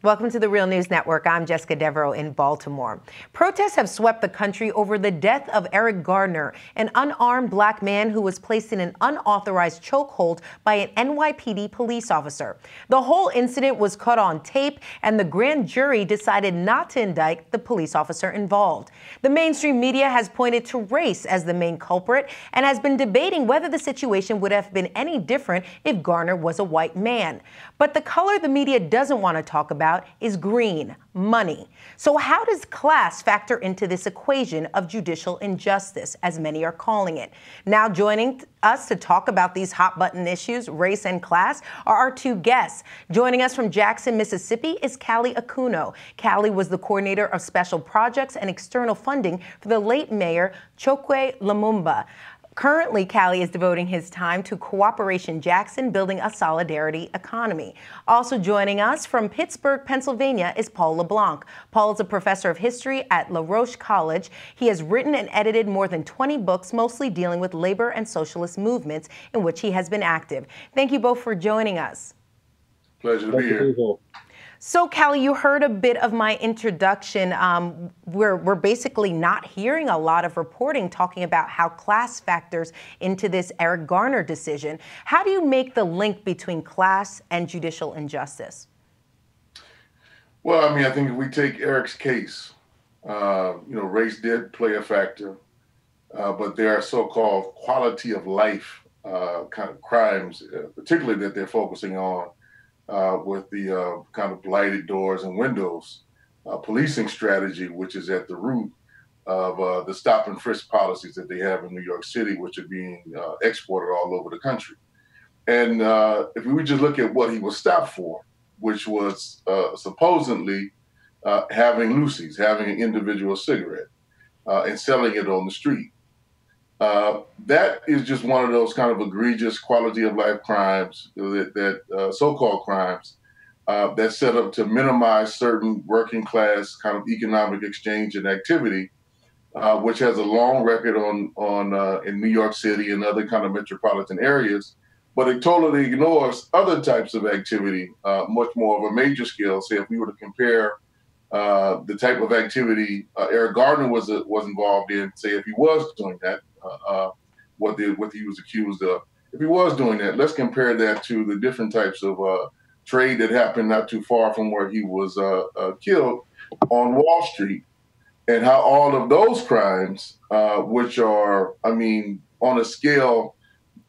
Welcome to the Real News Network. I'm Jessica Devereaux in Baltimore. Protests have swept the country over the death of Eric Garner, an unarmed black man who was placed in an unauthorized chokehold by an NYPD police officer. The whole incident was caught on tape, and the grand jury decided not to indict the police officer involved. The mainstream media has pointed to race as the main culprit and has been debating whether the situation would have been any different if Garner was a white man. But the color the media doesn't want to talk about is green, money. So how does class factor into this equation of judicial injustice, as many are calling it? Now joining us to talk about these hot button issues, race and class, are our two guests. Joining us from Jackson, Mississippi is Kali Akuno. Kali was the coordinator of special projects and external funding for the late mayor Chokwe Lumumba. Currently, Kali is devoting his time to Cooperation Jackson, building a solidarity economy. Also joining us from Pittsburgh, Pennsylvania is Paul Le Blanc. Paul is a professor of history at La Roche College. He has written and edited more than 20 books, mostly dealing with labor and socialist movements in which he has been active. Thank you both for joining us. Pleasure to be here. So, Kali, you heard a bit of my introduction. We're basically not hearing a lot of reporting talking about how class factors into this Eric Garner decision. How do you make the link between class and judicial injustice? Well, I mean, I think if we take Eric's case, race did play a factor, but there are so-called quality of life kind of crimes, particularly that they're focusing on. With the kind of blighted doors and windows policing strategy, which is at the root of the stop and frisk policies that they have in New York City, which are being exported all over the country. And if we just look at what he was stopped for, which was supposedly having Lucy's, having an individual cigarette and selling it on the street. That is just one of those kind of egregious quality of life crimes, that so-called crimes that set up to minimize certain working class kind of economic exchange and activity, which has a long record in New York City and other kind of metropolitan areas. But it totally ignores other types of activity, much more of a major scale. Say if we were to compare the type of activity Eric Garner was involved in, say if he was doing that, what he was accused of. If he was doing that, let's compare that to the different types of trade that happened not too far from where he was killed on Wall Street, and how all of those crimes, which are, I mean, on a scale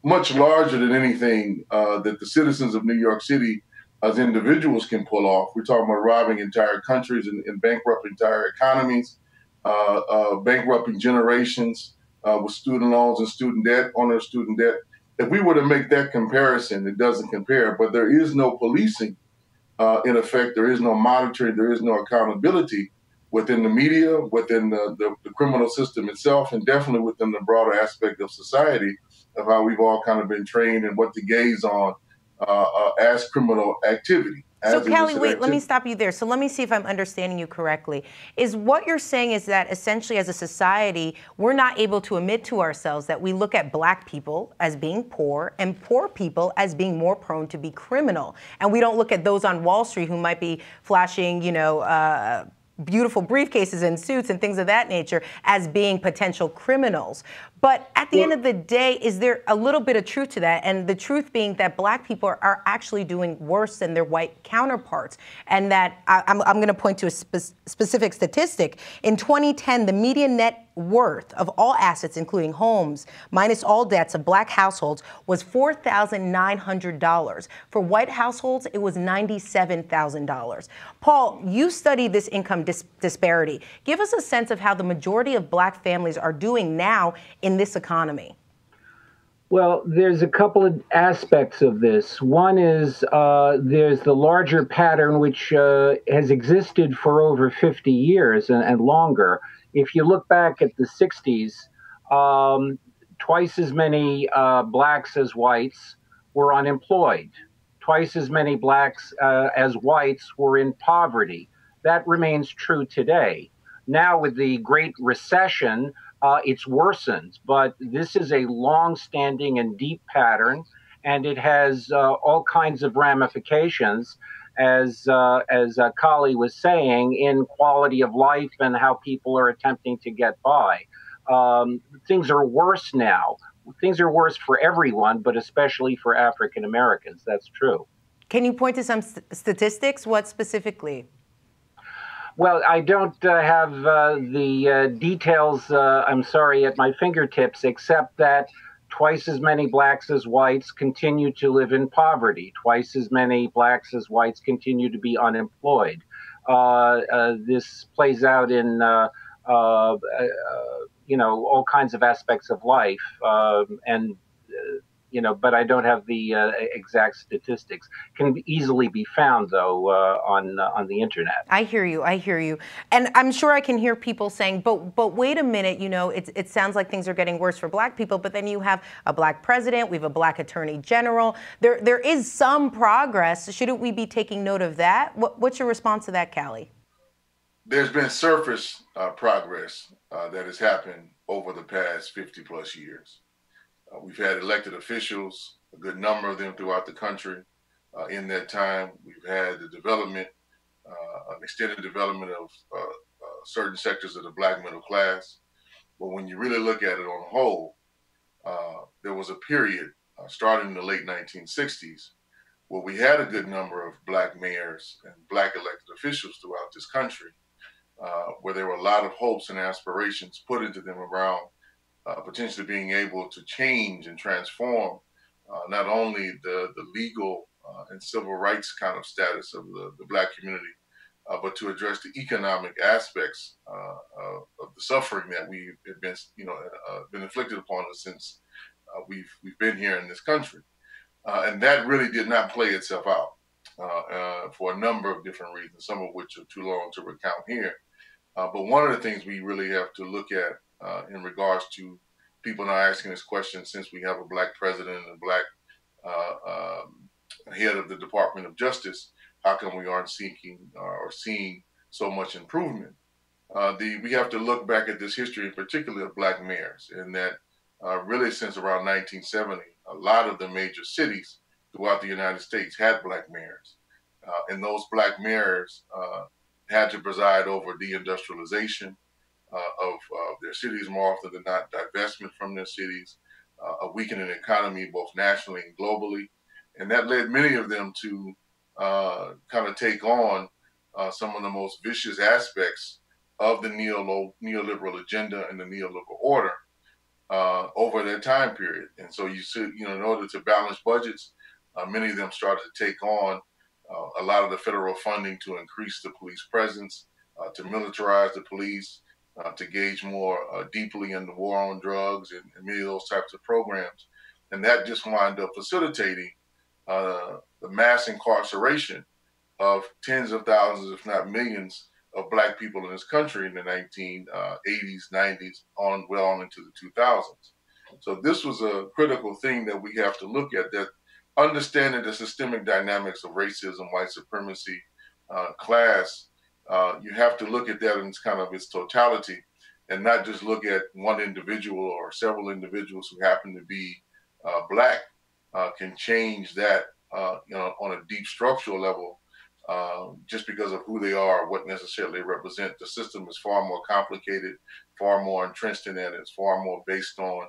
much larger than anything that the citizens of New York City as individuals can pull off. We're talking about robbing entire countries and bankrupting entire economies, bankrupting generations, with student loans and student debt, on their student debt. If we were to make that comparison, it doesn't compare, but there is no policing in effect. There is no monitoring. There is no accountability within the media, within the criminal system itself, and definitely within the broader aspect of society of how we've all kind of been trained and what to gaze on as criminal activity. So, Kali, wait, let me stop you there. So let me see if I'm understanding you correctly. Is what you're saying is that essentially as a society, we're not able to admit to ourselves that we look at black people as being poor and poor people as being more prone to be criminal. And we don't look at those on Wall Street who might be flashing, beautiful briefcases and suits and things of that nature as being potential criminals. But at the end of the day, is there a little bit of truth to that? And the truth being that black people are actually doing worse than their white counterparts. And that I'm going to point to a specific statistic. In 2010, the median net worth of all assets, including homes, minus all debts of black households, was $4,900. For white households, it was $97,000. Paul, you study this income disparity. Give us a sense of how the majority of black families are doing now in this economy. Well, there's a couple of aspects of this. One is there's the larger pattern which has existed for over 50 years and longer. If you look back at the 60s, twice as many blacks as whites were unemployed. Twice as many blacks as whites were in poverty. That remains true today. Now with the Great Recession, it's worsened, but this is a long-standing and deep pattern, and it has all kinds of ramifications. as Kali was saying, in quality of life and how people are attempting to get by. Things are worse now. Things are worse for everyone, but especially for African Americans. That's true. Can you point to some statistics? What specifically? Well, I don't have the details, I'm sorry, at my fingertips, except that twice as many blacks as whites continue to live in poverty. Twice as many blacks as whites continue to be unemployed. This plays out in all kinds of aspects of life, but I don't have the exact statistics. Can easily be found, though, on the internet. I hear you. I hear you. And I'm sure I can hear people saying, but wait a minute, it sounds like things are getting worse for black people, but then you have a black president, we have a black attorney general. There is some progress. Shouldn't we be taking note of that? What's your response to that, Kali? There's been surface progress that has happened over the past 50 plus years. We've had elected officials, a good number of them throughout the country. In that time, we've had the development, an extended development of certain sectors of the black middle class. But when you really look at it on the whole, there was a period starting in the late 1960s where we had a good number of black mayors and black elected officials throughout this country, where there were a lot of hopes and aspirations put into them around potentially being able to change and transform not only the legal and civil rights kind of status of the black community, but to address the economic aspects of the suffering that we have been inflicted upon us since we've been here in this country. And that really did not play itself out for a number of different reasons, some of which are too long to recount here. But one of the things we really have to look at in regards to people now asking this question, since we have a black president and a black head of the Department of Justice, how come we aren't seeking or seeing so much improvement? We have to look back at this history, in particular of black mayors, and that really since around 1970, a lot of the major cities throughout the United States had black mayors. And those black mayors had to preside over deindustrialization of their cities more often than not, divestment from their cities, a weakening economy both nationally and globally. And that led many of them to kind of take on some of the most vicious aspects of the neoliberal agenda and the neoliberal order over their time period. And so you see, in order to balance budgets, many of them started to take on a lot of the federal funding to increase the police presence, to militarize the police, to engage more deeply in the war on drugs and many of those types of programs. And that just wound up facilitating the mass incarceration of tens of thousands, if not millions, of black people in this country in the 1980s, 90s, well on into the 2000s. So this was a critical thing that we have to look at, that understanding the systemic dynamics of racism, white supremacy, class, you have to look at that in kind of its totality and not just look at one individual or several individuals who happen to be black can change that on a deep structural level just because of who they are, what necessarily they represent. The system is far more complicated, far more entrenched in that. It's far more based on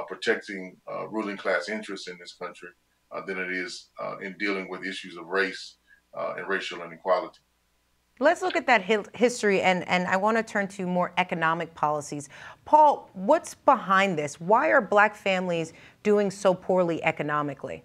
protecting ruling class interests in this country than it is in dealing with issues of race and racial inequality. Let's look at that history, and I want to turn to more economic policies. Paul, what's behind this? Why are black families doing so poorly economically?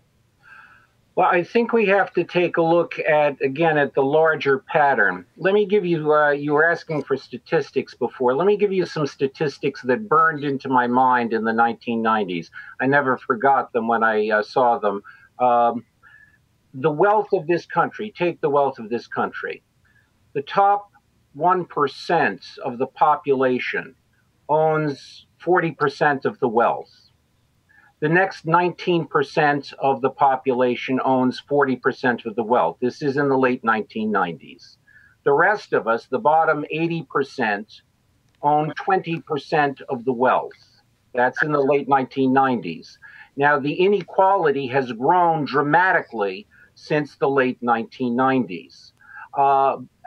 Well, I think we have to take a look at the larger pattern. Let me give you, you were asking for statistics before. Let me give you some statistics that burned into my mind in the 1990s. I never forgot them when I saw them. The wealth of this country, take the wealth of this country. The top 1% of the population owns 40% of the wealth. The next 19% of the population owns 40% of the wealth. This is in the late 1990s. The rest of us, the bottom 80%, own 20% of the wealth. That's in the late 1990s. Now, the inequality has grown dramatically since the late 1990s.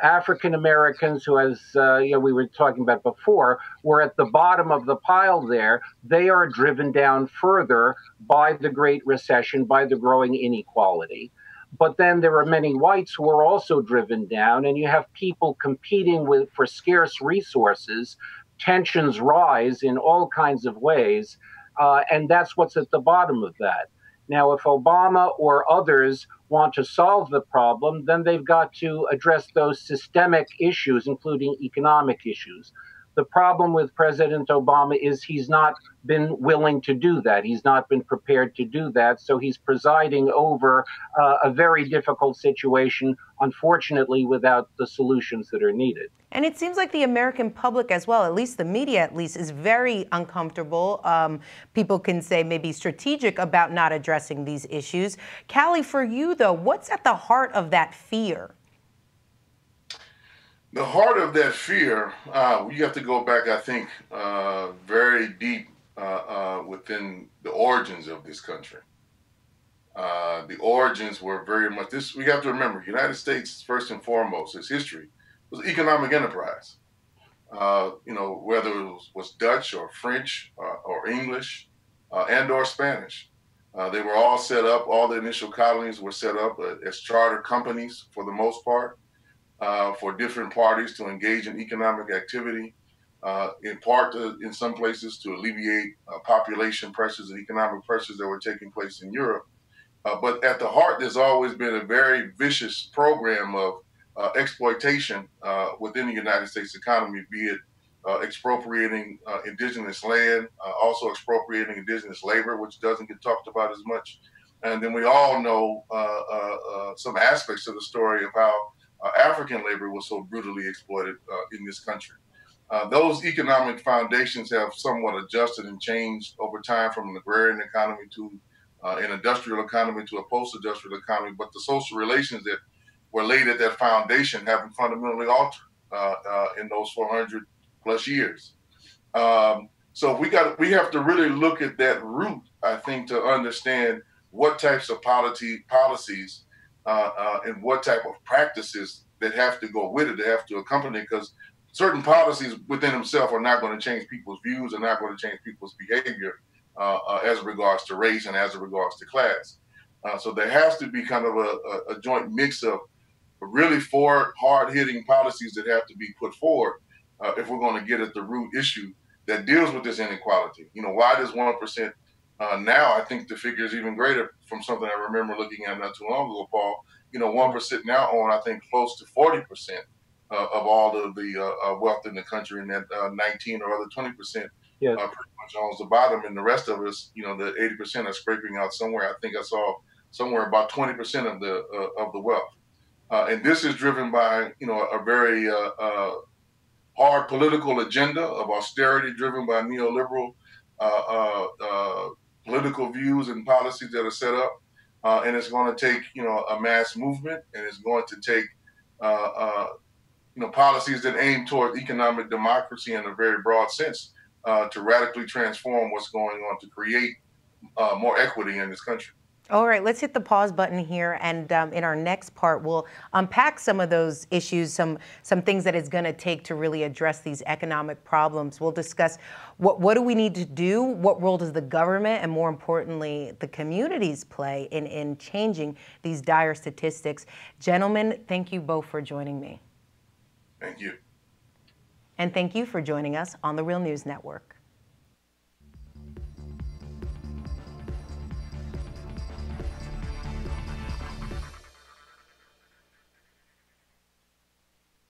African Americans, who, as we were talking about before, were at the bottom of the pile there. They are driven down further by the Great Recession, by the growing inequality. But then there are many whites who are also driven down, and you have people competing for scarce resources. Tensions rise in all kinds of ways, and that's what's at the bottom of that. Now, if Obama or others want to solve the problem, then they've got to address those systemic issues, including economic issues. The problem with President Obama is he's not been willing to do that. He's not been prepared to do that. So he's presiding over a very difficult situation, unfortunately, without the solutions that are needed. And it seems like the American public as well, at least the media at least, is very uncomfortable. People can say maybe strategic about not addressing these issues. Kali, for you, though, what's at the heart of that fear? The heart of that fear, we have to go back, I think, very deep within the origins of this country. The origins were very much this. We have to remember, United States, first and foremost, its history was economic enterprise. Whether it was Dutch or French or English and or Spanish. They were all set up, all the initial colonies were set up as charter companies for the most part, for different parties to engage in economic activity, in part, in some places, to alleviate population pressures and economic pressures that were taking place in Europe. But at the heart, there's always been a very vicious program of exploitation within the United States economy, be it expropriating indigenous land, also expropriating indigenous labor, which doesn't get talked about as much. And then we all know some aspects of the story of how African labor was so brutally exploited in this country. Those economic foundations have somewhat adjusted and changed over time from an agrarian economy to an industrial economy to a post-industrial economy, but the social relations that were laid at that foundation haven't fundamentally altered in those 400 plus years. So we have to really look at that root, I think, to understand what types of policies and what type of practices that have to go with it, that have to accompany it, because certain policies within themselves are not going to change people's views, are not going to change people's behavior as regards to race and as regards to class. So there has to be kind of a joint mix of really four hard-hitting policies that have to be put forward if we're going to get at the root issue that deals with this inequality. Why does 1% now? I think the figure is even greater from something I remember looking at not too long ago, Paul. 1% now own, I think, close to 40% of all of the wealth in the country, and that 19 or other 20% pretty much owns the bottom, and the rest of us, the 80% are scraping out somewhere. I think I saw somewhere about 20% of the wealth. And this is driven by, a very hard political agenda of austerity driven by neoliberal political views and policies that are set up. And it's going to take, a mass movement, and it's going to take, policies that aim toward economic democracy in a very broad sense to radically transform what's going on to create more equity in this country. All right, let's hit the pause button here, and in our next part, we'll unpack some of those issues, some things that it's going to take to really address these economic problems. We'll discuss what do we need to do, what role does the government, and more importantly, the communities play in changing these dire statistics. Gentlemen, thank you both for joining me. Thank you. And thank you for joining us on the Real News Network.